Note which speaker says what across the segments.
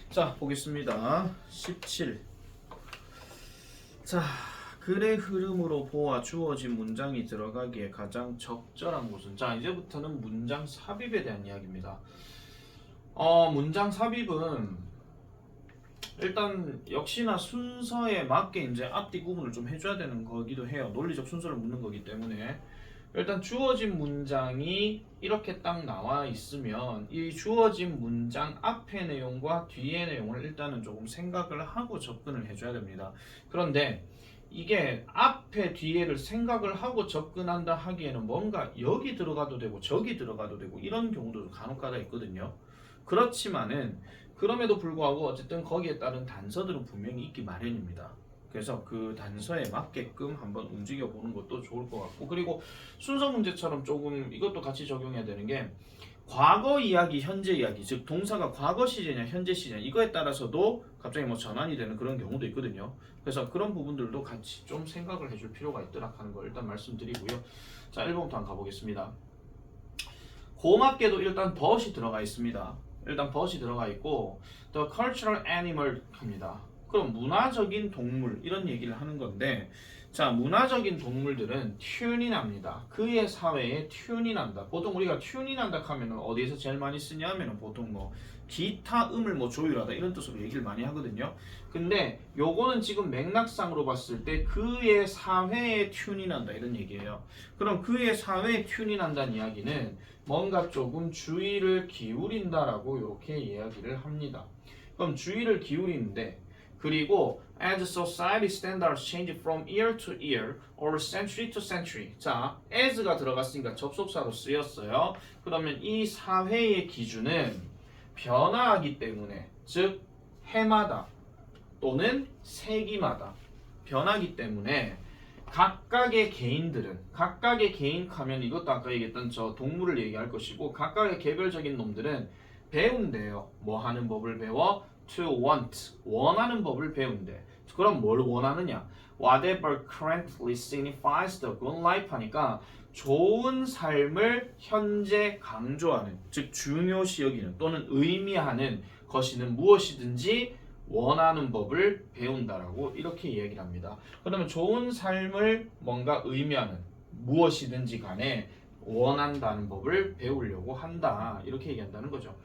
Speaker 1: 자, 보겠습니다. 17. 자, 글의 흐름으로 보아 주어진 문장이 들어가기에 가장 적절한 곳은, 자, 이제부터는 문장 삽입에 대한 이야기입니다. 문장 삽입은 일단 역시나 순서에 맞게 이제 앞뒤 구분을 좀 해줘야 되는 거기도 해요. 논리적 순서를 묻는 거기 때문에. 일단 주어진 문장이 이렇게 딱 나와 있으면 이 주어진 문장 앞의 내용과 뒤의 내용을 일단은 조금 생각을 하고 접근을 해줘야 됩니다. 그런데 이게 앞에 뒤에를 생각을 하고 접근한다 하기에는 뭔가 여기 들어가도 되고 저기 들어가도 되고 이런 경우도 간혹가다 있거든요. 그렇지만은 그럼에도 불구하고 어쨌든 거기에 따른 단서들은 분명히 있기 마련입니다. 그래서 그 단서에 맞게끔 한번 움직여 보는 것도 좋을 것 같고, 그리고 순서 문제처럼 조금 이것도 같이 적용해야 되는 게 과거 이야기, 현재 이야기, 즉 동사가 과거 시제냐 현재 시제냐 이거에 따라서도 갑자기 뭐 전환이 되는 그런 경우도 있거든요. 그래서 그런 부분들도 같이 좀 생각을 해줄 필요가 있더라 하는 걸 일단 말씀드리고요. 자, 1번부터 한번 가보겠습니다. 고맙게도 일단 but이 들어가 있습니다. 일단 but이 들어가 있고 the cultural animal 합니다. 그럼 문화적인 동물 이런 얘기를 하는 건데, 자, 문화적인 동물들은 튠이 납니다. 그의 사회에 튠이 난다. 보통 우리가 튠이 난다 하면은 어디에서 제일 많이 쓰냐 하면은 보통 뭐 기타 음을 뭐 조율하다 이런 뜻으로 얘기를 많이 하거든요. 근데 요거는 지금 맥락상으로 봤을 때 그의 사회에 튠이 난다 이런 얘기예요. 그럼 그의 사회에 튠이 난다는 이야기는 뭔가 조금 주의를 기울인다라고 이렇게 이야기를 합니다. 그럼 주의를 기울이는데, 그리고 as society standards change from year to year or century to century. 자, as가 들어갔으니까 접속사로 쓰였어요. 그러면 이 사회의 기준은 변화하기 때문에, 즉 해마다 또는 세기마다 변하기 때문에 각각의 개인들은, 각각의 개인 하면 이것도 아까 얘기했던 저 동물을 얘기할 것이고, 각각의 개별적인 놈들은 배운대요. 뭐 하는 법을 배워? To want, 원하는 법을 배운대. 그럼 뭘 원하느냐? Whatever currently signifies the good life 하니까 좋은 삶을 현재 강조하는, 즉 중요시 여기는 또는 의미하는 것이는 무엇이든지 원하는 법을 배운다라고 이렇게 이야기를 합니다. 그러면 좋은 삶을 뭔가 의미하는 무엇이든지 간에 원한다는 법을 배우려고 한다 이렇게 얘기한다는 거죠.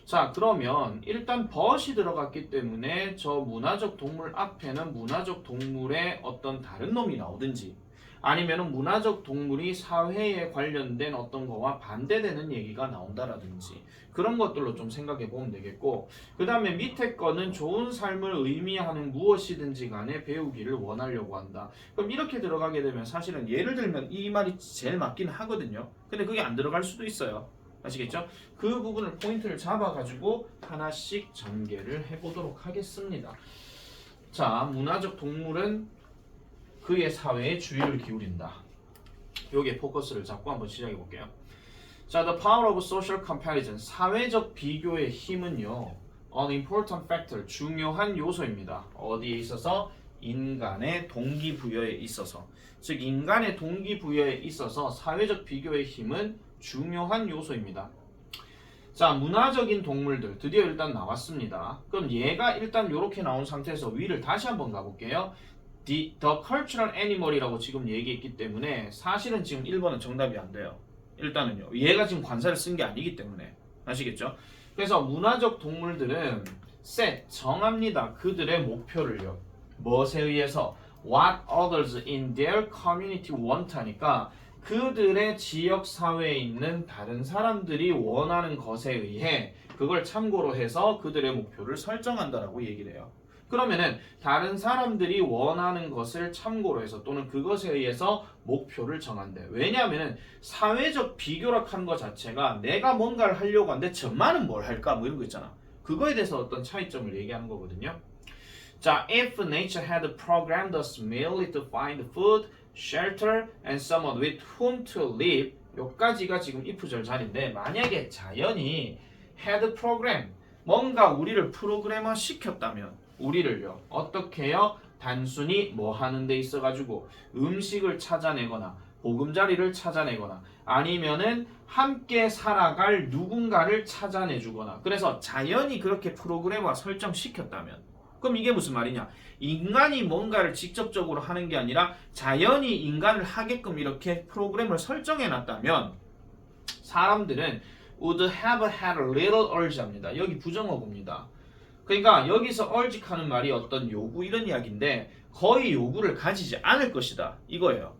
Speaker 1: 자, 그러면 일단 but이 들어갔기 때문에 저 문화적 동물 앞에는 문화적 동물의 어떤 다른 놈이 나오든지 아니면은 문화적 동물이 사회에 관련된 어떤 거와 반대되는 얘기가 나온다라든지 그런 것들로 좀 생각해 보면 되겠고, 그 다음에 밑에 거는 좋은 삶을 의미하는 무엇이든지 간에 배우기를 원하려고 한다. 그럼 이렇게 들어가게 되면 사실은 예를 들면 이 말이 제일 맞긴 하거든요. 근데 그게 안 들어갈 수도 있어요. 아시겠죠? 그 부분을 포인트를 잡아가지고 하나씩 전개를 해보도록 하겠습니다. 자, 문화적 동물은 그의 사회에 주의를 기울인다. 여기에 포커스를 잡고 한번 시작해 볼게요. 자, the power of social comparison, 사회적 비교의 힘은요, an important factor, 중요한 요소입니다. 어디에 있어서? 인간의 동기부여에 있어서. 즉, 인간의 동기부여에 있어서 사회적 비교의 힘은 중요한 요소입니다. 자, 문화적인 동물들 드디어 일단 나왔습니다. 그럼 얘가 일단 이렇게 나온 상태에서 위를 다시 한번 가볼게요. The cultural animal이라고 지금 얘기했기 때문에 사실은 지금 1번은 정답이 안 돼요. 일단은요, 얘가 지금 관사를 쓴 게 아니기 때문에. 아시겠죠? 그래서 문화적 동물들은 set, 정합니다. 그들의 목표를요. 무엇에 의해서? What others in their community want 하니까 그들의 지역 사회에 있는 다른 사람들이 원하는 것에 의해 그걸 참고로 해서 그들의 목표를 설정한다라고 얘기를 해요. 그러면은 다른 사람들이 원하는 것을 참고로 해서 또는 그것에 의해서 목표를 정한대. 왜냐하면은 사회적 비교락하는 것 자체가 내가 뭔가를 하려고 하는데 저만은 뭘 할까 뭐 이런 거 있잖아. 그거에 대해서 어떤 차이점을 얘기하는 거거든요. 자, if nature had programmed us merely to find food, shelter, and someone with whom to live, 요까지가 지금 if절 자리인데, 만약에 자연이 had program, 뭔가 우리를 프로그래머 시켰다면 우리를요 어떻게 해요? 단순히 뭐 하는 데 있어가지고 음식을 찾아내거나 보금자리를 찾아내거나 아니면은 함께 살아갈 누군가를 찾아내주거나 그래서 자연이 그렇게 프로그램화 설정시켰다면 그럼 이게 무슨 말이냐? 인간이 뭔가를 직접적으로 하는 게 아니라 자연이 인간을 하게끔 이렇게 프로그램을 설정해놨다면 사람들은 would have had a little urge 합니다. 여기 부정어구입니다. 그러니까 여기서 urge하는 말이 어떤 요구 이런 이야기인데 거의 요구를 가지지 않을 것이다. 이거예요.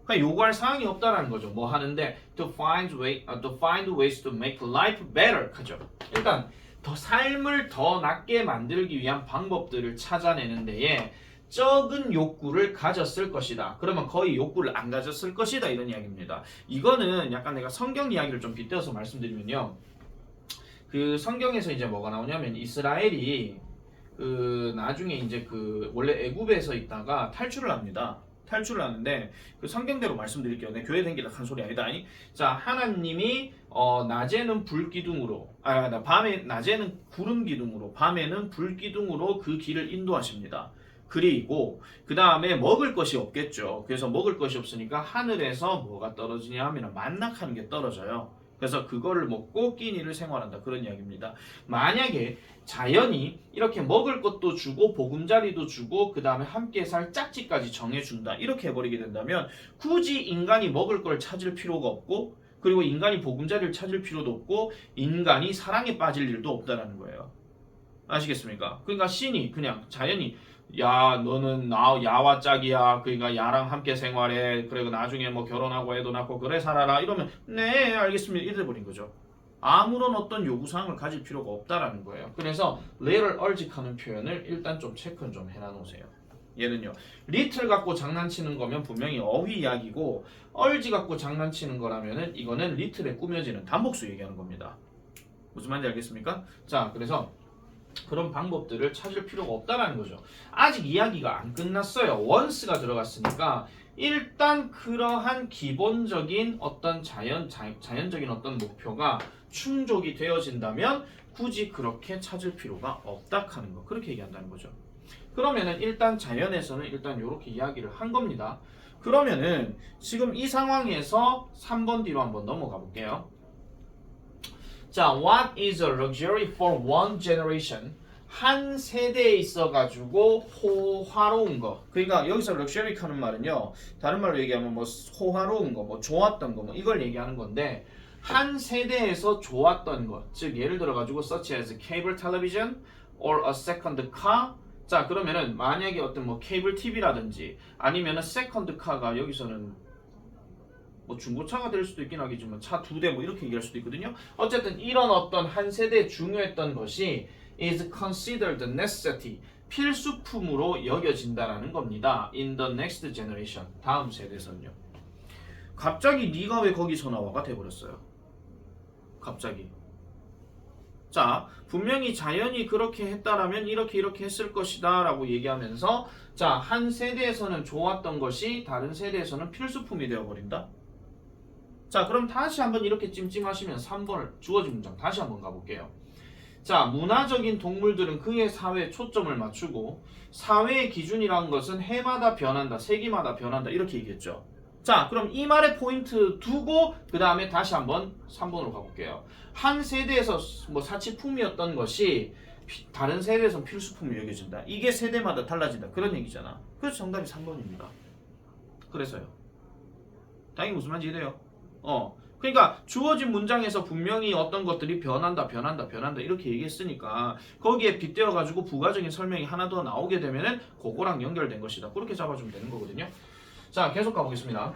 Speaker 1: 그러니까 요구할 사항이 없다라는 거죠. 뭐 하는데 to find ways to make life better 하죠. 일단 더 삶을 더 낫게 만들기 위한 방법들을 찾아내는 데에 적은 욕구를 가졌을 것이다. 그러면 거의 욕구를 안 가졌을 것이다. 이런 이야기입니다. 이거는 약간 내가 성경 이야기를 좀 빗대어서 말씀드리면요. 그 성경에서 이제 뭐가 나오냐면 이스라엘이 그 나중에 이제 그 원래 애굽에서 있다가 탈출을 합니다. 탈출을 하는데 그 성경대로 말씀드릴게요. 내 교회 댕기다 한 소리 아니다. 자, 하나님이 낮에는 불 기둥으로 낮에는 구름 기둥으로 밤에는 불 기둥으로 그 길을 인도하십니다. 그리고 그 다음에 먹을 것이 없겠죠. 그래서 먹을 것이 없으니까 하늘에서 뭐가 떨어지냐 하면 만나하는 게 떨어져요. 그래서 그거를 먹고 끼니를 생활한다. 그런 이야기입니다. 만약에 자연이 이렇게 먹을 것도 주고 보금자리도 주고 그 다음에 함께 살 짝지까지 정해준다. 이렇게 해버리게 된다면 굳이 인간이 먹을 걸 찾을 필요가 없고 그리고 인간이 보금자리를 찾을 필요도 없고 인간이 사랑에 빠질 일도 없다라는 거예요. 아시겠습니까? 그러니까 신이 그냥 자연이 야 너는 나 야와 짝이야 그러니까 야랑 함께 생활해 그리고 나중에 뭐 결혼하고 애도 낳고 그래 살아라 이러면 네 알겠습니다 이래버린 거죠. 아무런 어떤 요구사항을 가질 필요가 없다라는 거예요. 그래서 little urge하는 표현을 일단 좀 체크는 좀 해놔놓으세요. 얘는요 little 갖고 장난치는 거면 분명히 어휘 이야기고 urge 갖고 장난치는 거라면은 이거는 little에 꾸며지는 단복수 얘기하는 겁니다. 무슨 말인지 알겠습니까? 자 그래서 그런 방법들을 찾을 필요가 없다는 거죠. 아직 이야기가 안 끝났어요. once가 들어갔으니까 일단 그러한 기본적인 어떤 자연적인 어떤 목표가 충족이 되어진다면 굳이 그렇게 찾을 필요가 없다 하는 거. 그렇게 얘기한다는 거죠. 그러면은 일단 자연에서는 일단 이렇게 이야기를 한 겁니다. 그러면은 지금 이 상황에서 3번 뒤로 한번 넘어가 볼게요. 자, what is a luxury for one generation? 한 세대에 있어가지고 호화로운 거. 그러니까 여기서 luxury 하는 말은요. 다른 말로 얘기하면 뭐 호화로운 거, 뭐 좋았던 거, 뭐 이걸 얘기하는 건데 한 세대에서 좋았던 거. 즉 예를 들어가지고 such as cable television or a second car. 자, 그러면은 만약에 어떤 뭐 케이블 TV라든지 아니면은 second car가 여기서는 뭐 중고차가 될 수도 있긴 하겠지만 차 2대 뭐 이렇게 얘기할 수도 있거든요. 어쨌든 이런 어떤 한 세대에 중요했던 것이 is considered necessity 필수품으로 여겨진다라는 겁니다. in the next generation 다음 세대에서는요. 갑자기 네가 왜 거기서 나와가 돼버렸어요. 갑자기. 자 분명히 자연이 그렇게 했다라면 이렇게 했을 것이다 라고 얘기하면서 자 한 세대에서는 좋았던 것이 다른 세대에서는 필수품이 되어버린다. 자 그럼 다시 한번 이렇게 찜찜하시면 3번을 주어진 문장 다시 한번 가볼게요. 자 문화적인 동물들은 그의 사회에 초점을 맞추고 사회의 기준이라는 것은 해마다 변한다 세기마다 변한다 이렇게 얘기했죠. 자 그럼 이 말에 포인트 두고 그 다음에 다시 한번 3번으로 가볼게요. 한 세대에서 뭐 사치품이었던 것이 다른 세대에서는 필수품이 여겨진다. 이게 세대마다 달라진다 그런 얘기잖아. 그래서 정답이 3번입니다. 그래서요. 당연히 무슨 말인지 이해돼요? 그러니까 주어진 문장에서 분명히 어떤 것들이 변한다 이렇게 얘기했으니까 거기에 빗대어 가지고 부가적인 설명이 하나 더 나오게 되면은 그거랑 연결된 것이다. 그렇게 잡아주면 되는 거거든요. 자 계속 가보겠습니다.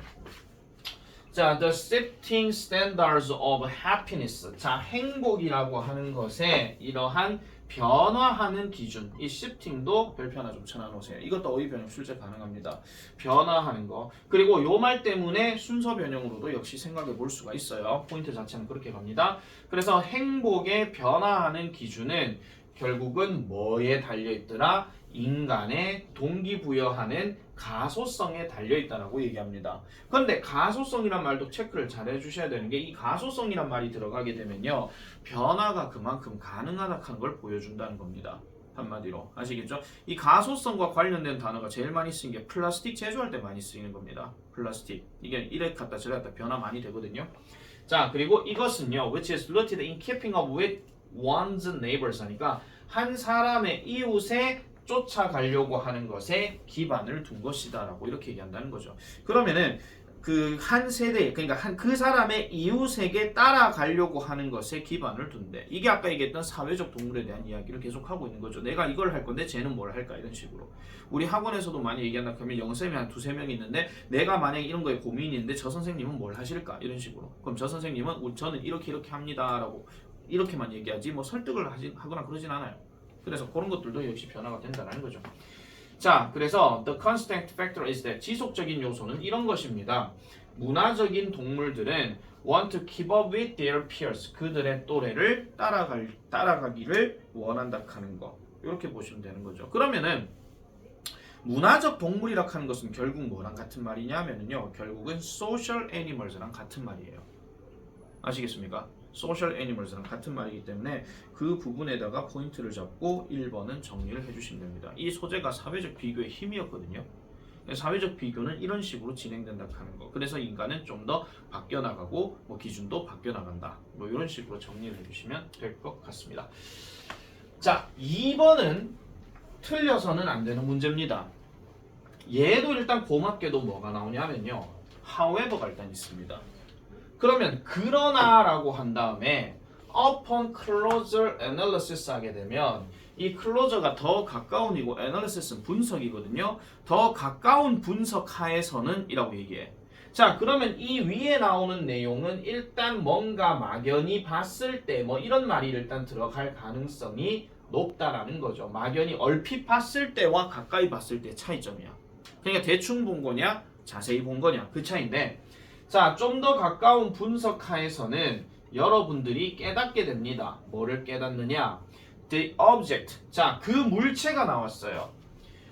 Speaker 1: 자 the shifting standards of happiness 자 행복이라고 하는 것에 이러한 변화하는 기준 이 shifting도 별표 하나 좀 쳐놔놓으세요. 이것도 어휘 변형 출제 가능합니다. 변화하는 거 그리고 요 말 때문에 순서 변형으로도 역시 생각해 볼 수가 있어요. 포인트 자체는 그렇게 갑니다. 그래서 행복의 변화하는 기준은 결국은 뭐에 달려있더라? 인간의 동기부여하는 가소성에 달려있다라고 얘기합니다. 그런데 가소성이란 말도 체크를 잘 해주셔야 되는 게 이 가소성이란 말이 들어가게 되면요 변화가 그만큼 가능하다 하는 걸 보여준다는 겁니다. 한마디로 아시겠죠? 이 가소성과 관련된 단어가 제일 많이 쓰인 게 플라스틱 제조할 때 많이 쓰이는 겁니다. 플라스틱 이게 이래 갔다 저래 갔다 변화 많이 되거든요. 자 그리고 이것은요, which is rooted in keeping up with one's neighbors 하니까 한 사람의 이웃에 쫓아가려고 하는 것에 기반을 둔 것이다라고 이렇게 얘기한다는 거죠. 그러면은 그 한 세대, 그러니까 그 사람의 이웃에게 따라가려고 하는 것에 기반을 둔대. 이게 아까 얘기했던 사회적 동물에 대한 이야기를 계속 하고 있는 거죠. 내가 이걸 할 건데 쟤는 뭘 할까 이런 식으로. 우리 학원에서도 많이 얘기한다 그러면 영쌤이 한 두세 명 있는데 내가 만약에 이런 거에 고민이 있는데 저 선생님은 뭘 하실까 이런 식으로. 그럼 저 선생님은 저는 이렇게 합니다라고 이렇게만 얘기하지 뭐 설득을 하거나 그러진 않아요. 그래서 그런 것들도 역시 변화가 된다는 거죠. 자, 그래서 the constant factor is that 지속적인 요소는 이런 것입니다. 문화적인 동물들은 want to keep up with their peers. 그들의 또래를 따라가기를 원한다 하는 거. 이렇게 보시면 되는 거죠. 그러면은 문화적 동물이라 하는 것은 결국 뭐랑 같은 말이냐면요. 결국은 social animals랑 같은 말이에요. 아시겠습니까? social animals랑 같은 말이기 때문에 그 부분에다가 포인트를 잡고 1번은 정리를 해주시면 됩니다. 이 소재가 사회적 비교의 힘이었거든요. 사회적 비교는 이런 식으로 진행된다 하는 거. 그래서 인간은 좀 더 바뀌어 나가고 뭐 기준도 바뀌어 나간다. 뭐 이런 식으로 정리를 해주시면 될 것 같습니다. 자, 2번은 틀려서는 안 되는 문제입니다. 얘도 일단 고맙게도 뭐가 나오냐면요. however가 일단 있습니다. 그러면 그러나라고 한 다음에 upon closer analysis 하게 되면 이 closer가 더 가까운 이고 analysis는 분석이거든요. 더 가까운 분석 하에서는 이라고 얘기해. 자 그러면 이 위에 나오는 내용은 일단 뭔가 막연히 봤을 때 뭐 이런 말이 일단 들어갈 가능성이 높다라는 거죠. 막연히 얼핏 봤을 때와 가까이 봤을 때 차이점이야. 그러니까 대충 본 거냐 자세히 본 거냐 그 차이인데 자, 좀 더 가까운 분석하에서는 여러분들이 깨닫게 됩니다. 뭐를 깨닫느냐? The object. 자, 그 물체가 나왔어요.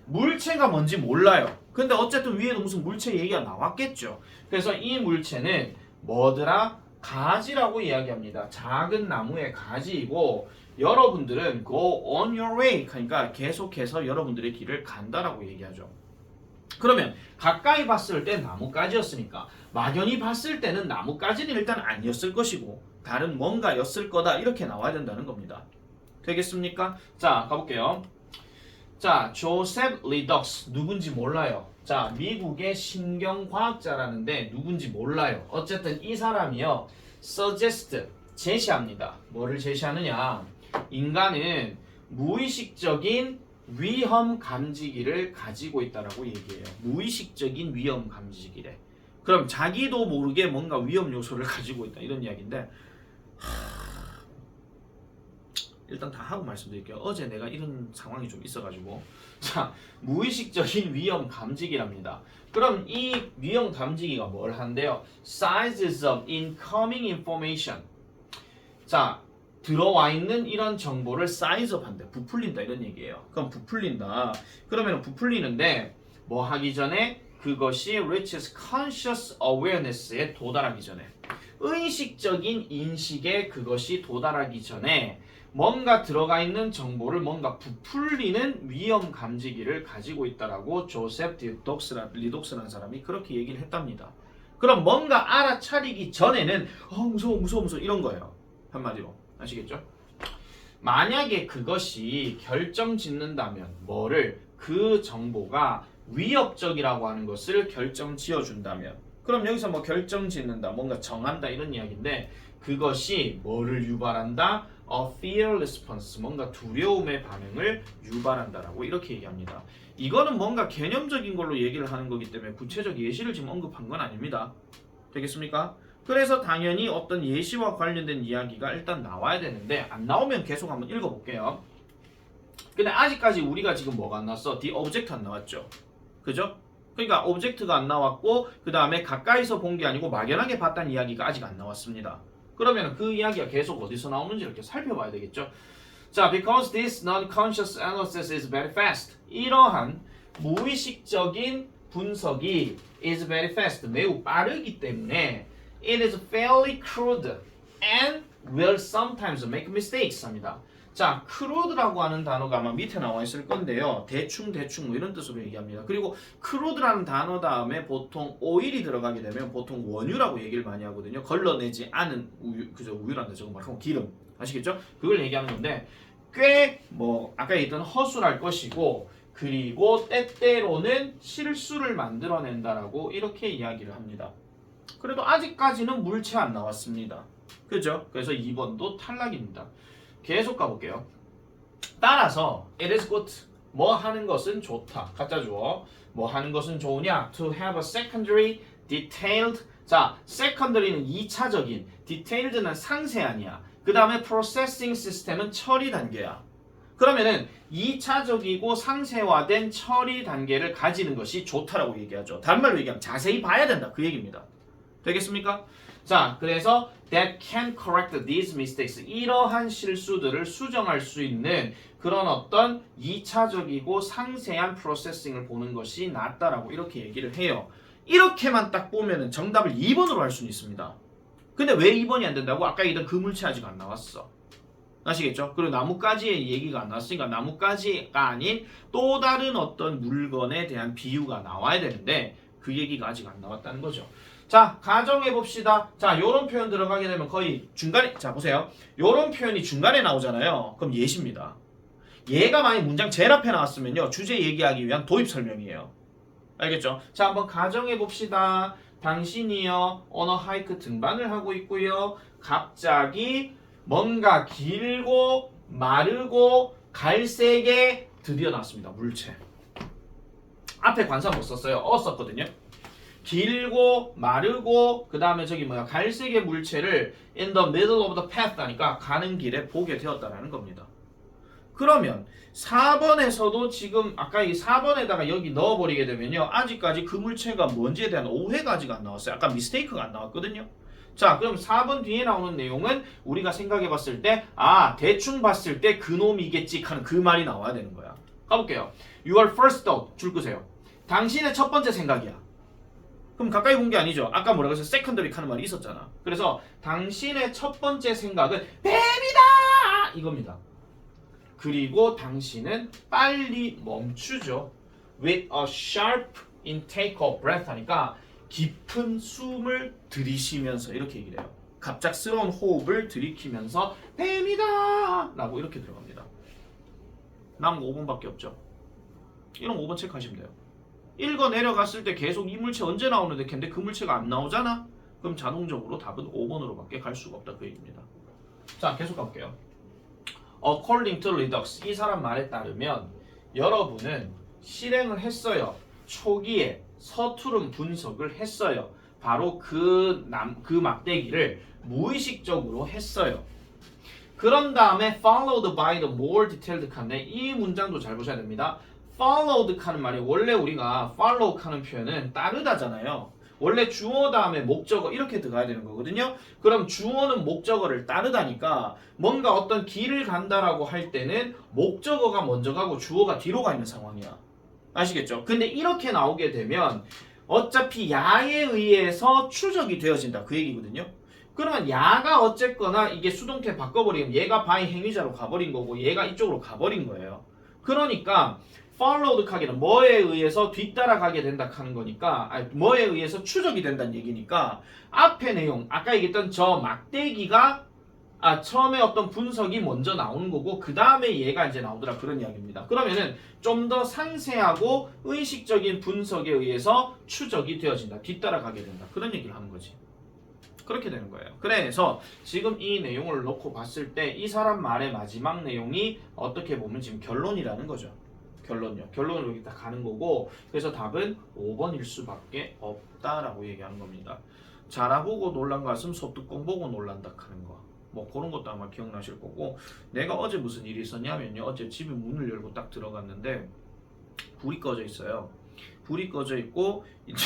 Speaker 1: 물체가 뭔지 몰라요. 근데 어쨌든 위에도 무슨 물체 얘기가 나왔겠죠. 그래서 이 물체는 뭐더라? 가지라고 이야기합니다. 작은 나무의 가지이고 여러분들은 go on your way. 그러니까 계속해서 여러분들의 길을 간다라고 얘기하죠. 그러면 가까이 봤을 때 나뭇가지였으니까 막연히 봤을 때는 나뭇가지는 일단 아니었을 것이고 다른 뭔가였을 거다 이렇게 나와야 된다는 겁니다. 되겠습니까? 자 가볼게요. 자 조셉 리덕스 누군지 몰라요. 자 미국의 신경과학자라는데 누군지 몰라요. 어쨌든 이 사람이요 suggest 제시합니다. 뭐를 제시하느냐? 인간은 무의식적인 위험 감지기를 가지고 있다라고 얘기해요. 무의식적인 위험 감지기래. 그럼 자기도 모르게 뭔가 위험 요소를 가지고 있다 이런 이야기인데 일단 다 하고 말씀드릴게요. 어제 내가 이런 상황이 좀 있어가지고 자 무의식적인 위험 감지기랍니다. 그럼 이 위험 감지기가 뭘 한대요? Sizes of incoming information. 자 들어와 있는 이런 정보를 사이즈업 한대. 부풀린다 이런 얘기예요. 그럼 부풀린다. 그러면 부풀리는데 뭐 하기 전에 그것이 reaches conscious awareness에 도달하기 전에 의식적인 인식에 그것이 도달하기 전에 뭔가 들어가 있는 정보를 뭔가 부풀리는 위험 감지기를 가지고 있다라고 조셉 리독스라는 사람이 그렇게 얘기를 했답니다. 그럼 뭔가 알아차리기 전에는 무서워 이런 거예요. 한마디로. 아시겠죠? 만약에 그것이 결정짓는다면 뭐를 그 정보가 위협적이라고 하는 것을 결정지어준다면 그럼 여기서 뭐 결정짓는다 뭔가 정한다 이런 이야기인데 그것이 뭐를 유발한다? A fear response 뭔가 두려움의 반응을 유발한다라고 이렇게 얘기합니다. 이거는 뭔가 개념적인 걸로 얘기를 하는 거기 때문에 구체적 예시를 지금 언급한 건 아닙니다. 되겠습니까? 그래서 당연히 어떤 예시와 관련된 이야기가 일단 나와야 되는데 안 나오면 계속 한번 읽어볼게요. 근데 아직까지 우리가 지금 뭐가 안 나왔어? The object 안 나왔죠. 그죠? 그러니까 object가 안 나왔고 그 다음에 가까이서 본 게 아니고 막연하게 봤다는 이야기가 아직 안 나왔습니다. 그러면 그 이야기가 계속 어디서 나오는지 이렇게 살펴봐야 되겠죠. 자, because this non-conscious analysis is very fast. 이러한 무의식적인 분석이 is very fast. 매우 빠르기 때문에 It is fairly crude and will sometimes make mistakes 합니다. 자, crude라고 하는 단어가 아마 밑에 나와 있을 건데요. 대충 뭐 이런 뜻으로 얘기합니다. 그리고 crude라는 단어 다음에 보통 오일이 들어가게 되면 보통 원유라고 얘기를 많이 하거든요. 걸러내지 않은 우유, 그죠? 우유란다 저거 말하면 기름. 아시겠죠? 그걸 얘기하는 건데 꽤 뭐 아까 얘기했던 허술할 것이고 그리고 때때로는 실수를 만들어낸다라고 이렇게 이야기를 합니다. 그래도 아직까지는 물체 안 나왔습니다. 그죠? 그래서 2번도 탈락입니다. 계속 가볼게요. 따라서 it is good. 뭐 하는 것은 좋다. 갖다 줘. 뭐 하는 것은 좋으냐? To have a secondary, detailed. 자, secondary는 2차적인, detailed는 상세한이야. 그 다음에 processing system은 처리 단계야. 그러면은 2차적이고 상세화된 처리 단계를 가지는 것이 좋다라고 얘기하죠. 다른 말로 얘기하면 자세히 봐야 된다. 그 얘기입니다. 되겠습니까? 자, 그래서 that can correct these mistakes. 이러한 실수들을 수정할 수 있는 그런 어떤 2차적이고 상세한 프로세싱을 보는 것이 낫다라고 이렇게 얘기를 해요. 이렇게만 딱 보면은 정답을 2번으로 할 수는 있습니다. 근데 왜 2번이 안 된다고? 아까 얘기했던 그물체 아직 안 나왔어. 아시겠죠? 그리고 나뭇가지의 얘기가 안 나왔으니까 나뭇가지가 아닌 또 다른 어떤 물건에 대한 비유가 나와야 되는데 그 얘기가 아직 안 나왔다는 거죠. 자, 가정해 봅시다. 자, 요런 표현 들어가게 되면 거의 중간에, 자, 보세요. 요런 표현이 중간에 나오잖아요. 그럼 예시입니다. 얘가 만약 문장 제일 앞에 나왔으면요. 주제 얘기하기 위한 도입 설명이에요. 알겠죠? 자, 한번 가정해 봅시다. 당신이요, 언어 하이크 등반을 하고 있고요. 갑자기 뭔가 길고 마르고 갈색에 드디어 나왔습니다. 물체. 앞에 관사 못 썼어요. 썼거든요. 길고 마르고 그 다음에 저기 뭐야 갈색의 물체를 in the middle of the path 하니까 가는 길에 보게 되었다라는 겁니다. 그러면 4번에서도 지금 아까 이 4번에다가 여기 넣어버리게 되면요 아직까지 그 물체가 뭔지에 대한 오해가 아직 안 나왔어요. 아까 미스테이크가 안 나왔거든요. 자, 그럼 4번 뒤에 나오는 내용은 우리가 생각해 봤을 때 대충 봤을 때 그놈이겠지 하는 그 말이 나와야 되는 거야. 가볼게요. Your first thought 줄 끄세요. 당신의 첫 번째 생각이야. 그럼 가까이 본 게 아니죠. 아까 뭐라고 해서 세컨더리 하는 말이 있었잖아. 그래서 당신의 첫 번째 생각은 뱀이다! 이겁니다. 그리고 당신은 빨리 멈추죠. With a sharp intake of breath 하니까 깊은 숨을 들이쉬면서 이렇게 얘기를 해요. 갑작스러운 호흡을 들이키면서 뱀이다! 라고 이렇게 들어갑니다. 남은 거 5번밖에 없죠. 이런 5번 체크하시면 돼요. 1거 내려갔을 때 계속 이 물체 언제 나오는데 근데 그 물체가 안 나오잖아? 그럼 자동적으로 답은 5번으로밖에 갈 수가 없다 그 얘기입니다. 자, 계속 가볼게요. According to Redux, 이 사람 말에 따르면 여러분은 실행을 했어요. 초기에 서투른 분석을 했어요. 바로 그 막대기를 무의식적으로 했어요. 그런 다음에 followed by the more detailed 칸데 이 문장도 잘 보셔야 됩니다. followed 하는 말이 원래 우리가 follow 하는 표현은 따르다잖아요. 원래 주어 다음에 목적어 이렇게 들어가야 되는 거거든요. 그럼 주어는 목적어를 따르다니까 뭔가 어떤 길을 간다라고 할 때는 목적어가 먼저 가고 주어가 뒤로 가 있는 상황이야. 아시겠죠? 근데 이렇게 나오게 되면 어차피 야에 의해서 추적이 되어진다 그 얘기거든요. 그러면 야가 어쨌거나 이게 수동태 바꿔버리면 얘가 바이 행위자로 가버린 거고 얘가 이쪽으로 가버린 거예요. 그러니까 followed 하기는 뭐에 의해서 뒤따라가게 된다 하는 거니까 뭐에 의해서 추적이 된다는 얘기니까 앞에 내용 아까 얘기했던 저 막대기가 처음에 어떤 분석이 먼저 나오는 거고 그 다음에 얘가 이제 나오더라 그런 이야기입니다. 그러면은 좀 더 상세하고 의식적인 분석에 의해서 추적이 되어진다. 뒤따라가게 된다. 그런 얘기를 하는 거지. 그렇게 되는 거예요. 그래서 지금 이 내용을 놓고 봤을 때 이 사람 말의 마지막 내용이 어떻게 보면 지금 결론이라는 거죠. 결론요. 결론으로 이렇게 딱 가는 거고 그래서 답은 5번일 수밖에 없다라고 얘기하는 겁니다. 자라보고 놀란 가슴 소뚜껑 보고 놀란다 하는 거. 뭐 그런 것도 아마 기억나실 거고 내가 어제 무슨 일이 있었냐면요. 어제 집에 문을 열고 딱 들어갔는데 불이 꺼져 있어요. 불이 꺼져 있고 이제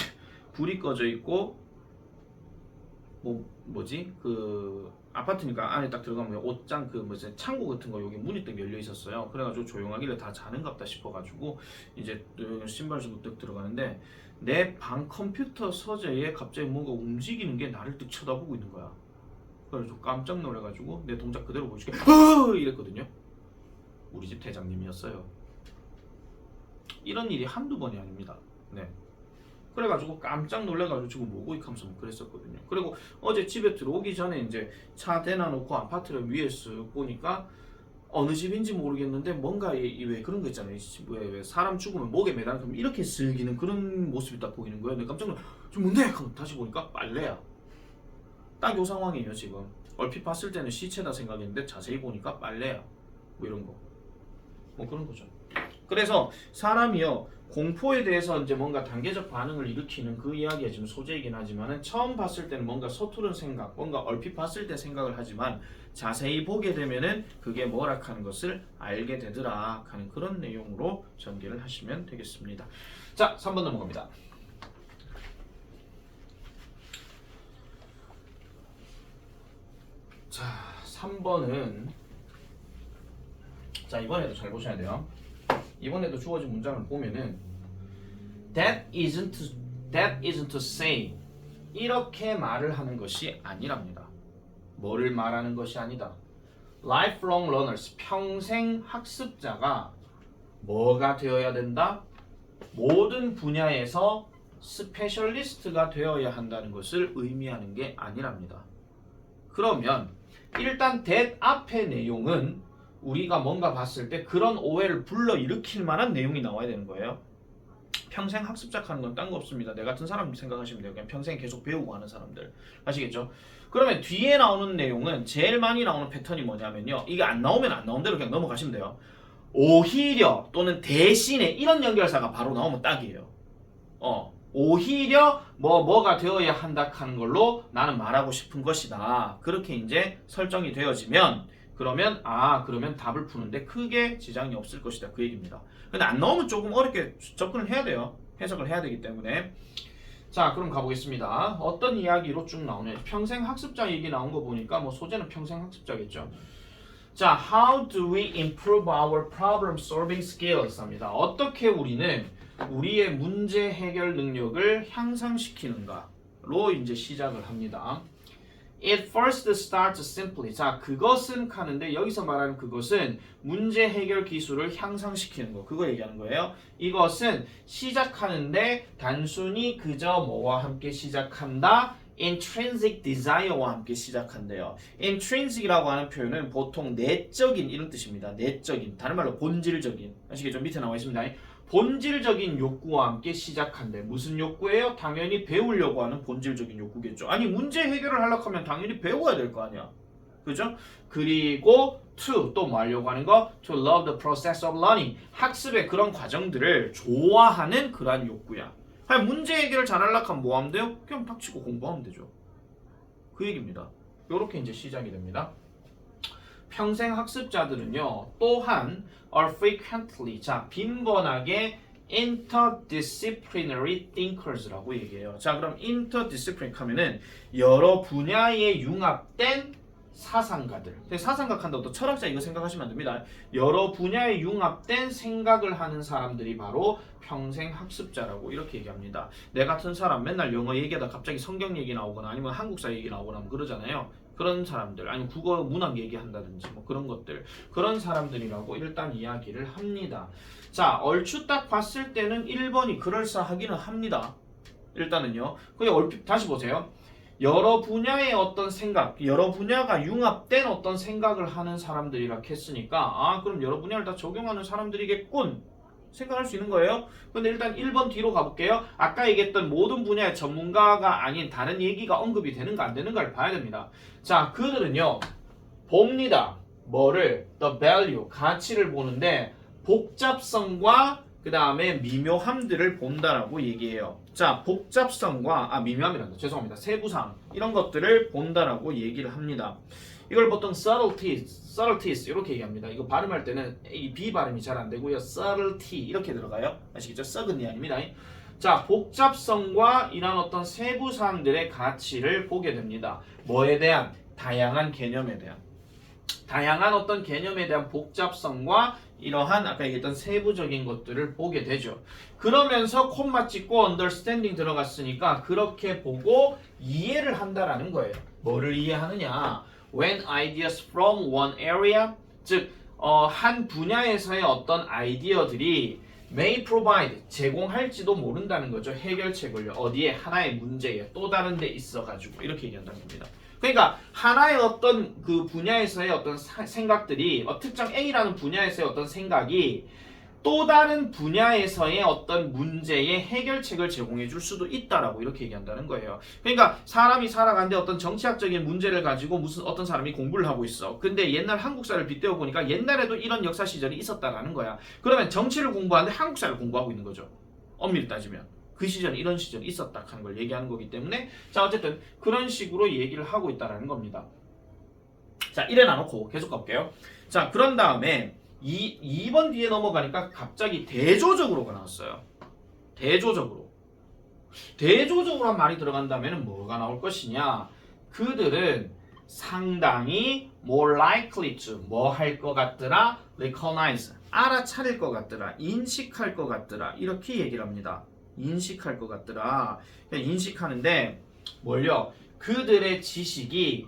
Speaker 1: 불이 꺼져 있고 뭐지 그 아파트니까 안에 딱 들어가면 옷장 그 뭐지 창고 같은 거 여기 문이 딱 열려 있었어요. 그래가지고 조용하길래 다 자는갑다 싶어가지고 이제 신발 신고 딱 들어가는데 내 방 컴퓨터 서재에 갑자기 뭔가 움직이는 게 나를 딱 쳐다보고 있는 거야. 그래서 깜짝 놀래가지고 내 동작 그대로 보여줄게 이랬거든요. 우리 집 대장님이었어요. 이런 일이 한두 번이 아닙니다. 네. 그래가지고 깜짝 놀래가지고 지금 뭐고 하면서 그랬었거든요. 그리고 어제 집에 들어오기 전에 이제 차 대놔놓고 아파트를 위에서 보니까 어느 집인지 모르겠는데 뭔가 왜 그런 거 있잖아요. 왜 사람 죽으면 목에 매달리면 이렇게 슬기는 그런 모습이 딱 보이는 거예요. 내가 깜짝 놀라. 저 뭔데? 하고 다시 보니까 빨래야. 딱 요 상황이에요 지금. 얼핏 봤을 때는 시체다 생각했는데 자세히 보니까 빨래야. 뭐 이런 거. 뭐 그런 거죠. 그래서 사람이요 공포에 대해서 이제 뭔가 단계적 반응을 일으키는 그 이야기가 지금 소재이긴 하지만은 처음 봤을 때는 뭔가 서투른 생각, 뭔가 얼핏 봤을 때 생각을 하지만 자세히 보게 되면은 그게 뭐라 하는 것을 알게 되더라 하는 그런 내용으로 전개를 하시면 되겠습니다. 자, 3번 넘어갑니다. 자, 3번은 자 이번에도 잘 보셔야 돼요. 이번에도 주어진 문장을 보면은 that isn't to say 이렇게 말을 하는 것이 아니랍니다. 뭐를 말하는 것이 아니다. lifelong learners 평생 학습자가 뭐가 되어야 된다? 모든 분야에서 스페셜리스트가 되어야 한다는 것을 의미하는 게 아니랍니다. 그러면 일단 that 앞의 내용은 우리가 뭔가 봤을 때 그런 오해를 불러일으킬 만한 내용이 나와야 되는 거예요. 평생 학습자 하는 건 딴 거 없습니다. 내 같은 사람 생각하시면 돼요. 그냥 평생 계속 배우고 하는 사람들. 아시겠죠? 그러면 뒤에 나오는 내용은 제일 많이 나오는 패턴이 뭐냐면요. 이게 안 나오면 안 나온 대로 그냥 넘어가시면 돼요. 오히려 또는 대신에 이런 연결사가 바로 나오면 딱이에요. 오히려 뭐가 되어야 한다 하는 걸로 나는 말하고 싶은 것이다. 그렇게 이제 설정이 되어지면 그러면 그러면 답을 푸는데 크게 지장이 없을 것이다. 그 얘기입니다. 근데 안 나오면 조금 어렵게 접근을 해야 돼요. 해석을 해야 되기 때문에. 자, 그럼 가보겠습니다. 어떤 이야기로 쭉 나오냐. 평생 학습자 얘기 나온 거 보니까 뭐 소재는 평생 학습자겠죠. 자, how do we improve our problem solving skills? 합니다. 어떻게 우리는 우리의 문제 해결 능력을 향상시키는가로 이제 시작을 합니다. It first starts simply. 자, 그것은 하는데 여기서 말하는 그것은 문제 해결 기술을 향상시키는 거. 그거 얘기하는 거예요. 이것은 시작하는데 단순히 그저 뭐와 함께 시작한다? intrinsic desire와 함께 시작한대요. intrinsic이라고 하는 표현은 보통 내적인 이런 뜻입니다. 내적인, 다른 말로 본질적인. 아시겠죠? 밑에 나와 있습니다. 본질적인 욕구와 함께 시작한대. 무슨 욕구예요? 당연히 배우려고 하는 본질적인 욕구겠죠. 아니 문제 해결을 하려고 하면 당연히 배워야 될 거 아니야. 그죠? 그리고 to 또 뭐 하려고 하는 거? to love the process of learning. 학습의 그런 과정들을 좋아하는 그러한 욕구야. 아니 문제 해결을 잘하려고 하면 뭐 하면 돼요? 그냥 닥치고 공부하면 되죠. 그 얘기입니다. 요렇게 이제 시작이 됩니다. 평생 학습자들은요 또한 are frequently 자 빈번하게 interdisciplinary thinkers라고 얘기해요. 자 그럼 interdisciplinary 하면은 여러 분야에 융합된 사상가들. 사상가 한다고 또 철학자 이거 생각하시면 안 됩니다. 여러 분야에 융합된 생각을 하는 사람들이 바로 평생 학습자라고 이렇게 얘기합니다. 내 같은 사람 맨날 영어 얘기하다 갑자기 성경 얘기 나오거나 아니면 한국사 얘기 나오거나 뭐 그러잖아요. 그런 사람들 아니면 국어 문학 얘기한다든지 뭐 그런 것들 그런 사람들이라고 일단 이야기를 합니다. 자 얼추 딱 봤을 때는 1번이 그럴싸하기는 합니다. 일단은요. 그게 얼핏 다시 보세요. 여러 분야의 어떤 생각, 여러 분야가 융합된 어떤 생각을 하는 사람들이라 했으니까 그럼 여러 분야를 다 적용하는 사람들이겠군 생각할 수 있는 거예요. 근데 일단 1번 뒤로 가볼게요. 아까 얘기했던 모든 분야의 전문가가 아닌 다른 얘기가 언급이 되는가 안 되는가를 봐야 됩니다. 자, 그들은요 봅니다. 뭐를? The value, 가치를 보는데 복잡성과 그 다음에 미묘함들을 본다라고 얘기해요. 자, 복잡성과 미묘함이란다. 죄송합니다. 세부상 이런 것들을 본다라고 얘기를 합니다. 이걸 보통 subtleties 이렇게 얘기합니다. 이거 발음할 때는 이 B 발음이 잘 안 되고요. subtlety 이렇게 들어가요. 아시겠죠? 썩은이 아닙니다. 자, 복잡성과 이런 어떤 세부사항들의 가치를 보게 됩니다. 뭐에 대한? 다양한 개념에 대한. 다양한 어떤 개념에 대한 복잡성과 이러한 아까 얘기했던 세부적인 것들을 보게 되죠. 그러면서 콤마 찍고 understanding 들어갔으니까 그렇게 보고 이해를 한다라는 거예요. 뭐를 이해하느냐? When ideas from one area, 즉 한 분야에서의 어떤 아이디어들이 may provide 제공할지도 모른다는 거죠. 해결책을요. 어디에 하나의 문제에 또 다른 데 있어 가지고 이렇게 얘기한다는 겁니다. 그러니까 하나의 어떤 그 분야에서의 어떤 생각들이 특정 A라는 분야에서의 어떤 생각이 또 다른 분야에서의 어떤 문제의 해결책을 제공해 줄 수도 있다라고 이렇게 얘기한다는 거예요. 그러니까 사람이 살아가는데 어떤 정치학적인 문제를 가지고 무슨 어떤 사람이 공부를 하고 있어. 근데 옛날 한국사를 빗대어 보니까 옛날에도 이런 역사 시절이 있었다라는 거야. 그러면 정치를 공부하는데 한국사를 공부하고 있는 거죠. 엄밀히 따지면. 그 시절에 이런 시절이 있었다 하는 걸 얘기하는 거기 때문에 자 어쨌든 그런 식으로 얘기를 하고 있다라는 겁니다. 자 이래 놔놓고 계속 가볼게요. 자 그런 다음에 2번 뒤에 넘어가니까 갑자기 대조적으로가 나왔어요. 대조적으로 한 말이 들어간다면 뭐가 나올 것이냐. 그들은 상당히 more likely to 뭐 할 것 같더라 recognize 알아차릴 것 같더라 인식할 것 같더라 이렇게 얘기를 합니다. 인식할 것 같더라. 인식하는데 뭘요? 그들의 지식이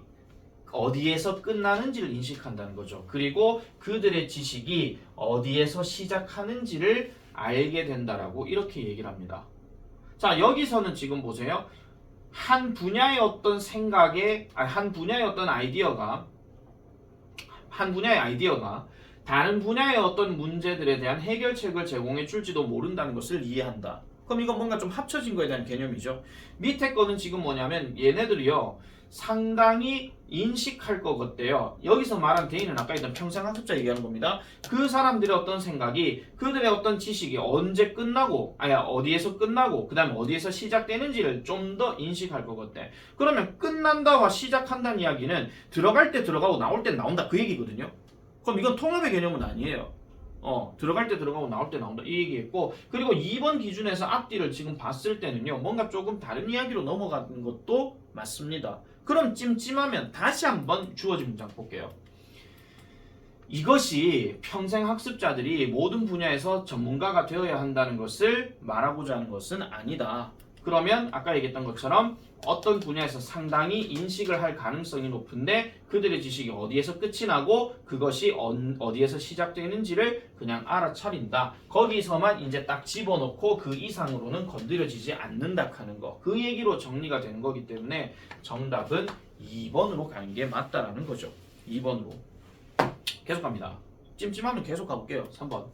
Speaker 1: 어디에서 끝나는지를 인식한다는 거죠. 그리고 그들의 지식이 어디에서 시작하는지를 알게 된다라고 이렇게 얘기를 합니다. 자, 여기서는 지금 보세요. 한 분야의 어떤 생각에, 한 분야의 어떤 아이디어가 다른 분야의 어떤 문제들에 대한 해결책을 제공해 줄지도 모른다는 것을 이해한다. 그럼 이건 뭔가 좀 합쳐진 거에 대한 개념이죠. 밑에 거는 지금 뭐냐면 얘네들이요. 상당히 인식할 것 같대요. 여기서 말한 개인은 아까 있던 평생학습자 얘기하는 겁니다. 그 사람들의 어떤 생각이 그들의 어떤 지식이 언제 끝나고 어디에서 끝나고 그 다음에 어디에서 시작되는지를 좀 더 인식할 것 같대. 그러면 끝난다와 시작한다는 이야기는 들어갈 때 들어가고 나올 때 나온다 그 얘기거든요. 그럼 이건 통합의 개념은 아니에요. 들어갈 때 들어가고 나올 때 나온다 이 얘기했고 그리고 2번 기준에서 앞뒤를 지금 봤을 때는요 뭔가 조금 다른 이야기로 넘어가는 것도 맞습니다. 그럼 찜찜하면 다시 한번 주어진 문장 볼게요. 이것이 평생 학습자들이 모든 분야에서 전문가가 되어야 한다는 것을 말하고자 하는 것은 아니다. 그러면 아까 얘기했던 것처럼 어떤 분야에서 상당히 인식을 할 가능성이 높은데 그들의 지식이 어디에서 끝이 나고 그것이 어디에서 시작되는지를 그냥 알아차린다. 거기서만 이제 딱 집어넣고 그 이상으로는 건드려지지 않는다 하는 거. 그 얘기로 정리가 되는 거기 때문에 정답은 2번으로 가는 게 맞다라는 거죠. 2번으로. 계속 갑니다. 찜찜하면 계속 가볼게요. 3번.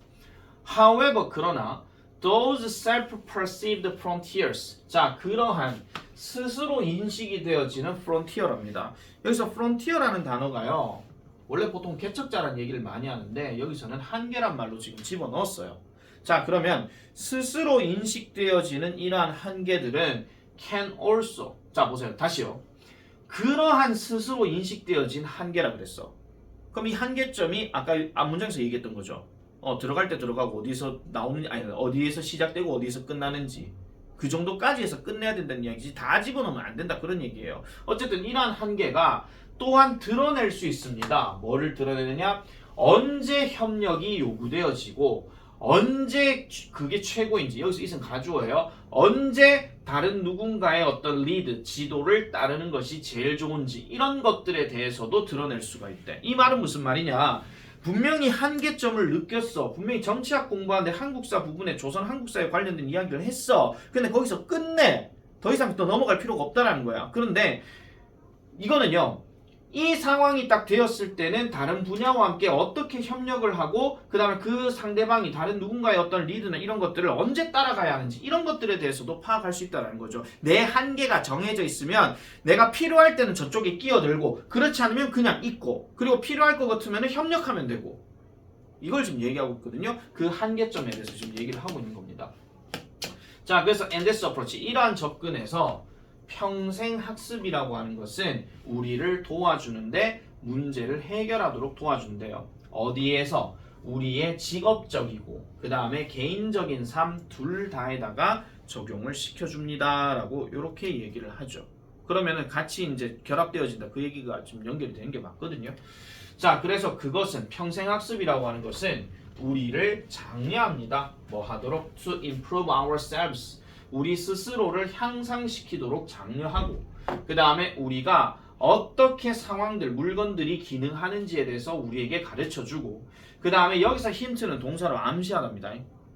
Speaker 1: However, 그러나 those self-perceived frontiers. 자, 그러한 스스로 인식이 되어지는 frontier랍니다. 여기서 frontier라는 단어가요. 원래 보통 개척자라는 얘기를 많이 하는데 여기서는 한계란 말로 지금 집어넣었어요. 자, 그러면 스스로 인식되어지는 이러한 한계들은 can also. 자, 보세요. 다시요. 그러한 스스로 인식되어진 한계라 그랬어. 그럼 이 한계점이 아까 앞 문장에서 얘기했던 거죠. 들어갈 때 들어가고 어디서 나오는 어디에서 시작되고 어디에서 끝나는지 그 정도까지 해서 끝내야 된다는 이야기지 다 집어넣으면 안 된다 그런 얘기예요. 어쨌든 이러한 한계가 또한 드러낼 수 있습니다. 뭐를 드러내느냐? 언제 협력이 요구되어지고 언제 그게 최고인지 여기서 이승 가주어예요. 언제 다른 누군가의 어떤 리드, 지도를 따르는 것이 제일 좋은지 이런 것들에 대해서도 드러낼 수가 있대. 이 말은 무슨 말이냐? 분명히 한계점을 느꼈어. 분명히 정치학 공부하는데 한국사 부분에 조선 한국사에 관련된 이야기를 했어. 근데 거기서 끝내. 더 이상 또 넘어갈 필요가 없다라는 거야. 그런데 이거는요. 이 상황이 딱 되었을 때는 다른 분야와 함께 어떻게 협력을 하고 그 다음에 그 상대방이 다른 누군가의 어떤 리드나 이런 것들을 언제 따라가야 하는지 이런 것들에 대해서도 파악할 수 있다는 거죠. 내 한계가 정해져 있으면 내가 필요할 때는 저쪽에 끼어들고 그렇지 않으면 그냥 있고 그리고 필요할 것 같으면 협력하면 되고 이걸 지금 얘기하고 있거든요. 그 한계점에 대해서 지금 얘기를 하고 있는 겁니다. 자, 그래서 and this approach 이러한 접근에서 평생 학습이라고 하는 것은 우리를 도와주는데 문제를 해결하도록 도와준대요. 어디에서? 우리의 직업적이고 그 다음에 개인적인 삶 둘 다에다가 적용을 시켜줍니다 라고 이렇게 얘기를 하죠. 그러면은 같이 이제 결합되어진다 그 얘기가 지금 연결이 되는 게 맞거든요. 자, 그래서 그것은 평생 학습이라고 하는 것은 우리를 장려합니다. 뭐 하도록? To improve ourselves. 우리 스스로를 향상시키도록 장려하고 그 다음에 우리가 어떻게 상황들, 물건들이 기능하는지에 대해서 우리에게 가르쳐주고 그 다음에 여기서 힌트는 동사로 암시하답니다.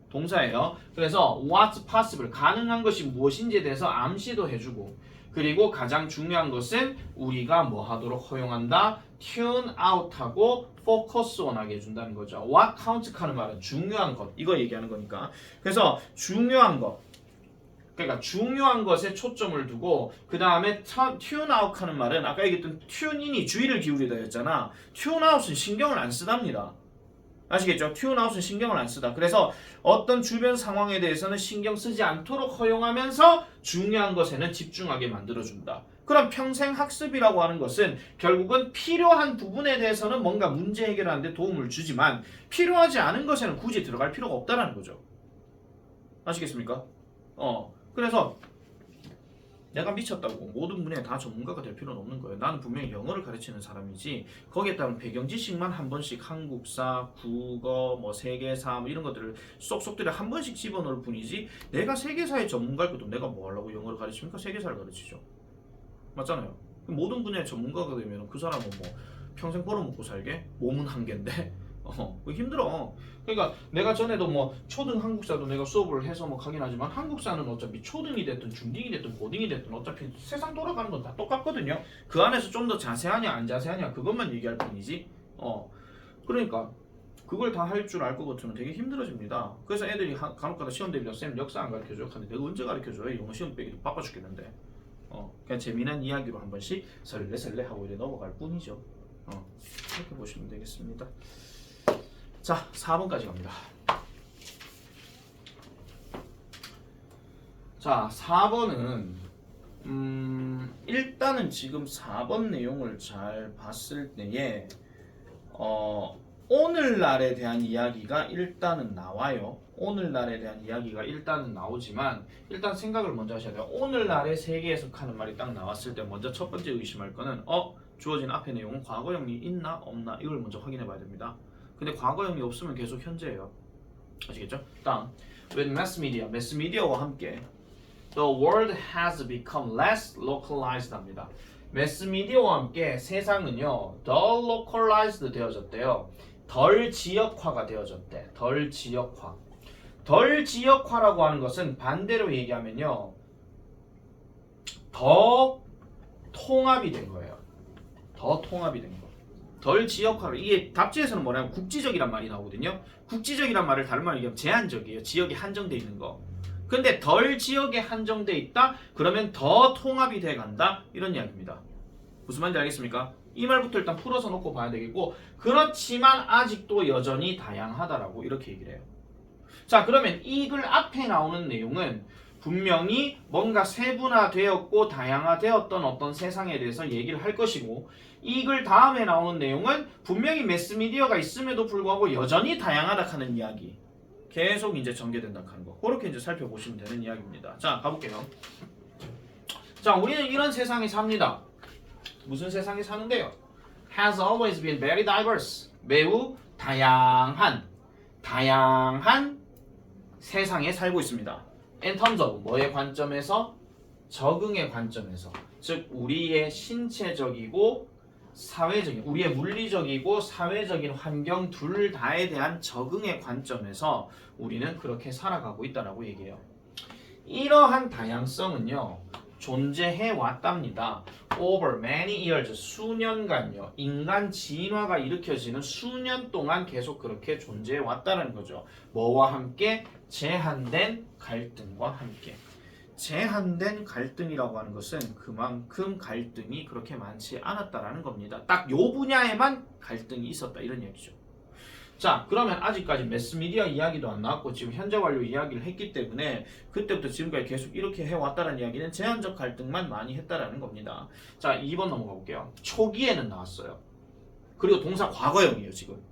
Speaker 1: 동사예요. 그래서 what's possible, 가능한 것이 무엇인지에 대해서 암시도 해주고, 그리고 가장 중요한 것은 우리가 뭐 하도록 허용한다? tune out하고 focus on 하게 해준다는 거죠. what counts 하는 말은 중요한 것, 이거 얘기하는 거니까. 그래서 중요한 것, 그러니까 중요한 것에 초점을 두고, 그 다음에 tune out 하는 말은 아까 얘기했던 tune in이 주의를 기울이다 했잖아. tune out은 신경을 안 쓰답니다. 아시겠죠? tune out은 신경을 안 쓰다. 그래서 어떤 주변 상황에 대해서는 신경 쓰지 않도록 허용하면서 중요한 것에는 집중하게 만들어준다. 그럼 평생 학습이라고 하는 것은 결국은 필요한 부분에 대해서는 뭔가 문제 해결하는 데 도움을 주지만 필요하지 않은 것에는 굳이 들어갈 필요가 없다는 거죠. 아시겠습니까? 그래서 내가 미쳤다고 모든 분야에 다 전문가가 될 필요는 없는 거예요. 나는 분명히 영어를 가르치는 사람이지 거기에 따른 배경 지식만 한 번씩 한국사, 국어, 뭐 세계사 뭐 이런 것들을 쏙쏙들이 한 번씩 집어넣을 뿐이지 내가 세계사의 전문가일 것도 내가 뭐 하려고 영어를 가르치니까 세계사를 가르치죠. 맞잖아요. 모든 분야의 전문가가 되면 그 사람은 뭐 평생 벌어먹고 살게? 몸은 한 개인데 힘들어. 그러니까 내가 전에도 뭐 초등 한국사도 내가 수업을 해서 뭐 하긴 하지만 한국사는 어차피 초등이 됐든 중딩이 됐든 고딩이 됐든 어차피 세상 돌아가는 건 다 똑같거든요. 그 안에서 좀 더 자세하냐 안 자세하냐 그것만 얘기할 뿐이지. 그러니까 그걸 다 할 줄 알 것 같으면 되게 힘들어집니다. 그래서 애들이 간혹가다 시험 대비로 쌤 역사 안 가르쳐줘. 근데 내가 언제 가르쳐줘요? 영어 시험 빼기도 바빠 죽겠는데. 그냥 재미난 이야기로 한 번씩 설레설레 하고 이래 넘어갈 뿐이죠. 이렇게 보시면 되겠습니다. 자, 4번까지 갑니다. 자, 4번은 일단은 지금 4번 내용을 잘 봤을 때에 오늘날에 대한 이야기가 일단은 나와요. 오늘날에 대한 이야기가 일단은 나오지만 일단 생각을 먼저 하셔야 돼요. 오늘날의 세계 해석하는 말이 딱 나왔을 때 먼저 첫 번째 의심할 거는 주어진 앞의 내용은 과거형이 있나 없나 이걸 먼저 확인해 봐야 됩니다. 근데 과거형이 없으면 계속 현재예요. 아시겠죠? 다음, with mass media, 매스 미디어와 함께 the world has become less localized 합니다. 매스 미디어와 함께 세상은요 더 localized 되어졌대요. 덜 지역화가 되어졌대. 덜 지역화. 덜 지역화라고 하는 것은 반대로 얘기하면요 더 통합이 된 거예요. 더 통합이 된 거. 덜 지역화로 이게 답지에서는 뭐냐면 국지적이란 말이 나오거든요. 국지적이란 말을 다른 말로 얘기하면 제한적이에요. 지역이 한정돼 있는 거. 근데 덜 지역에 한정돼 있다? 그러면 더 통합이 돼 간다? 이런 이야기입니다. 무슨 말인지 알겠습니까? 이 말부터 일단 풀어서 놓고 봐야 되겠고 그렇지만 아직도 여전히 다양하다라고 이렇게 얘기를 해요. 자, 그러면 이 글 앞에 나오는 내용은 분명히 뭔가 세분화되었고 다양화되었던 어떤 세상에 대해서 얘기를 할 것이고 이 글 다음에 나오는 내용은 분명히 매스미디어가 있음에도 불구하고 여전히 다양하다 하는 이야기. 계속 이제 전개된다 하는 거. 그렇게 이제 살펴보시면 되는 이야기입니다. 자, 가볼게요. 자, 우리는 이런 세상에 삽니다. 무슨 세상에 사는데요? Has always been very diverse. 매우 다양한 세상에 살고 있습니다. In terms of 뭐의 관점에서? 적응의 관점에서. 즉 우리의 신체적이고 사회적인, 우리의 물리적이고 사회적인 환경 둘 다에 대한 적응의 관점에서 우리는 그렇게 살아가고 있다라고 얘기해요. 이러한 다양성은요 존재해 왔답니다. Over many years, 수년간요 인간 진화가 일으켜지는 수년 동안 계속 그렇게 존재해 왔다는 거죠. 뭐와 함께? 제한된 갈등과 함께. 제한된 갈등이라고 하는 것은 그만큼 갈등이 그렇게 많지 않았다라는 겁니다. 딱 요 분야에만 갈등이 있었다 이런 얘기죠. 자, 그러면 아직까지 매스미디어 이야기도 안 나왔고 지금 현재 완료 이야기를 했기 때문에 그때부터 지금까지 계속 이렇게 해왔다는 이야기는 제한적 갈등만 많이 했다라는 겁니다. 자, 2번 넘어가 볼게요. 초기에는 나왔어요. 그리고 동사 과거형이에요 지금.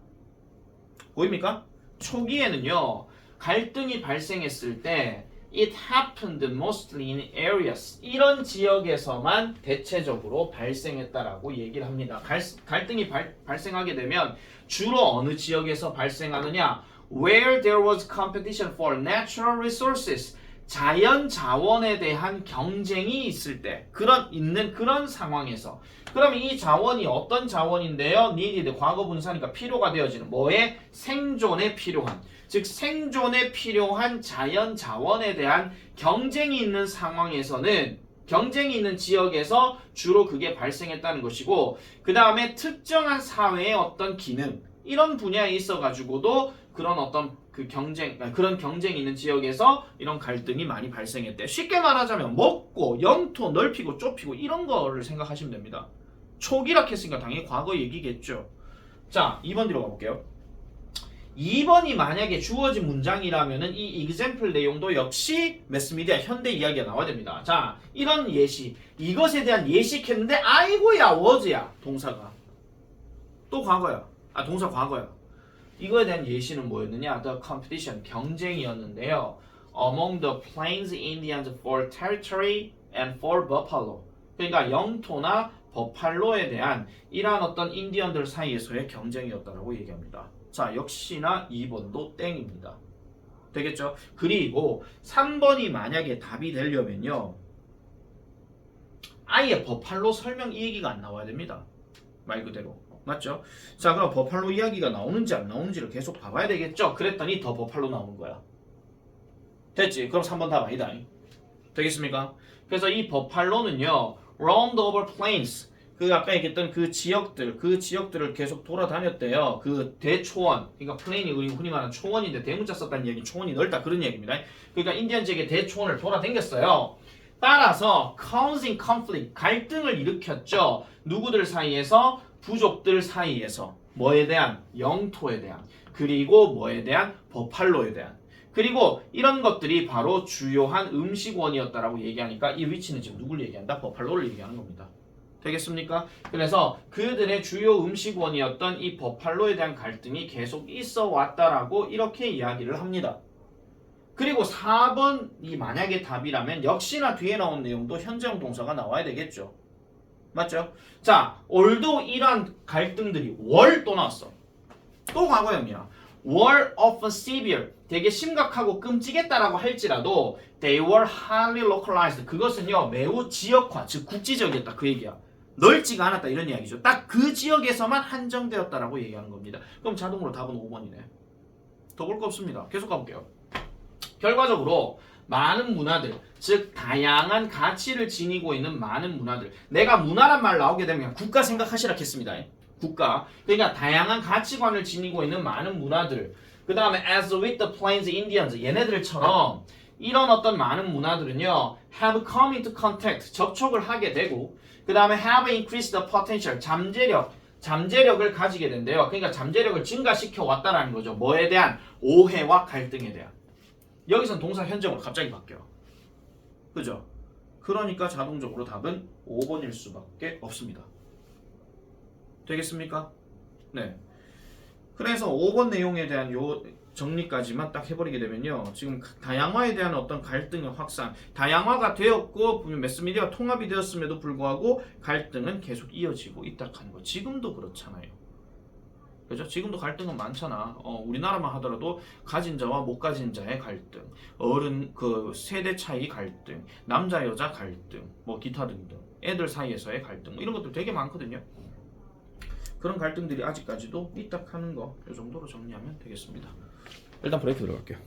Speaker 1: 보입니까? 초기에는요 갈등이 발생했을 때 It happened mostly in areas. 이런 지역에서만 대체적으로 발생했다라고 얘기를 합니다. 갈등이 발생하게 되면 주로 어느 지역에서 발생하느냐? Where there was competition for natural resources. 자연 자원에 대한 경쟁이 있을 때 있는 그런 상황에서 그럼 이 자원이 어떤 자원인데요? needed 과거 분사니까 필요가 되어지는 뭐에? 생존에 필요한 즉 생존에 필요한 자연 자원에 대한 경쟁이 있는 상황에서는 경쟁이 있는 지역에서 주로 그게 발생했다는 것이고 그 다음에 특정한 사회의 어떤 기능 이런 분야에 있어 가지고도 그런 어떤 그런 경쟁이 있는 지역에서 이런 갈등이 많이 발생했대. 쉽게 말하자면 먹고 영토 넓히고 좁히고 이런 거를 생각하시면 됩니다. 초기라 했으니까 당연히 과거 얘기겠죠. 자, 2번 뒤로 가볼게요. 2번이 만약에 주어진 문장이라면은 이 example 내용도 역시 매스미디어 현대 이야기가 나와야 됩니다. 자, 이런 예시, 이것에 대한 예식했는데 아이고야 was야 동사가 또 과거야. 동사 과거야. 이거에 대한 예시는 뭐였느냐? The competition 경쟁이었는데요. Among the Plains Indians for territory and for buffalo. 그러니까 영토나 버팔로에 대한 이러한 어떤 인디언들 사이에서의 경쟁이었다라고 얘기합니다. 자, 역시나 2번도 땡입니다. 되겠죠? 그리고 3번이 만약에 답이 되려면요. 아예 버팔로 설명 이 얘기가 안 나와야 됩니다. 말 그대로. 맞죠? 자, 그럼 버팔로 이야기가 나오는지 안 나오는지를 계속 봐봐야 되겠죠? 그랬더니 더 버팔로 나오는 거야. 됐지? 그럼 3번 답 아니다. 되겠습니까? 그래서 이 버팔로는요. roamed over plains 그 아까 얘기했던 그 지역들을 계속 돌아다녔대요. 그 대초원, 그러니까 플레인이 우리 흔히 말하는 초원인데 대문자 썼다는 얘기, 초원이 넓다 그런 얘기입니다. 그러니까 인디언 지역의 대초원을 돌아다녔어요. 따라서 causing conflict, 갈등을 일으켰죠. 누구들 사이에서? 부족들 사이에서. 뭐에 대한? 영토에 대한. 그리고 뭐에 대한? 버팔로에 대한. 그리고 이런 것들이 바로 주요한 음식원이었다라고 얘기하니까 이 위치는 지금 누굴 얘기한다? 버팔로를 얘기하는 겁니다. 되겠습니까? 그래서 그들의 주요 음식원이었던 이 버팔로에 대한 갈등이 계속 있어 왔다라고 이렇게 이야기를 합니다. 그리고 4번이 만약에 답이라면 역시나 뒤에 나온 내용도 현재형 동사가 나와야 되겠죠. 맞죠? 자, although 이러한 갈등들이 또 나왔어. 또 과거형이야. were often severe, 되게 심각하고 끔찍했다라고 할지라도 they were highly localized, 그것은요 매우 지역화, 즉 국지적이었다 그 얘기야. 넓지가 않았다 이런 이야기죠. 딱 그 지역에서만 한정되었다라고 얘기하는 겁니다. 그럼 자동으로 답은 5번이네. 더 볼 거 없습니다. 계속 가볼게요. 결과적으로 많은 문화들, 즉 다양한 가치를 지니고 있는 많은 문화들. 내가 문화란 말 나오게 되면 국가 생각하시라 했습니다. 국가. 그러니까 다양한 가치관을 지니고 있는 많은 문화들. 그 다음에 as with the Plains Indians, 얘네들처럼 이런 어떤 많은 문화들은요 have come into contact, 접촉을 하게 되고 그 다음에 have increased the potential, 잠재력을 가지게 된대요. 그러니까 잠재력을 증가시켜 왔다라는 거죠. 뭐에 대한? 오해와 갈등에 대한. 여기선 동사 현정으로 갑자기 바뀌어. 그죠? 그러니까 자동적으로 답은 5번일 수밖에 없습니다. 되겠습니까? 네. 그래서 5번 내용에 대한 요 정리까지만 딱 해버리게 되면요. 지금 다양화에 대한 어떤 갈등의 확산, 다양화가 되었고 매스미디어가 통합이 되었음에도 불구하고 갈등은 계속 이어지고 있다 하는 거. 지금도 그렇잖아요. 그죠? 지금도 갈등은 많잖아. 우리나라만 하더라도 가진 자와 못 가진 자의 갈등, 어른 그 세대 차이 갈등, 남자 여자 갈등, 뭐 기타 등등, 애들 사이에서의 갈등, 뭐 이런 것들 되게 많거든요. 그런 갈등들이 아직까지도 있다 하는 거, 이 정도로 정리하면 되겠습니다. 일단 브레이크 들어갈게요.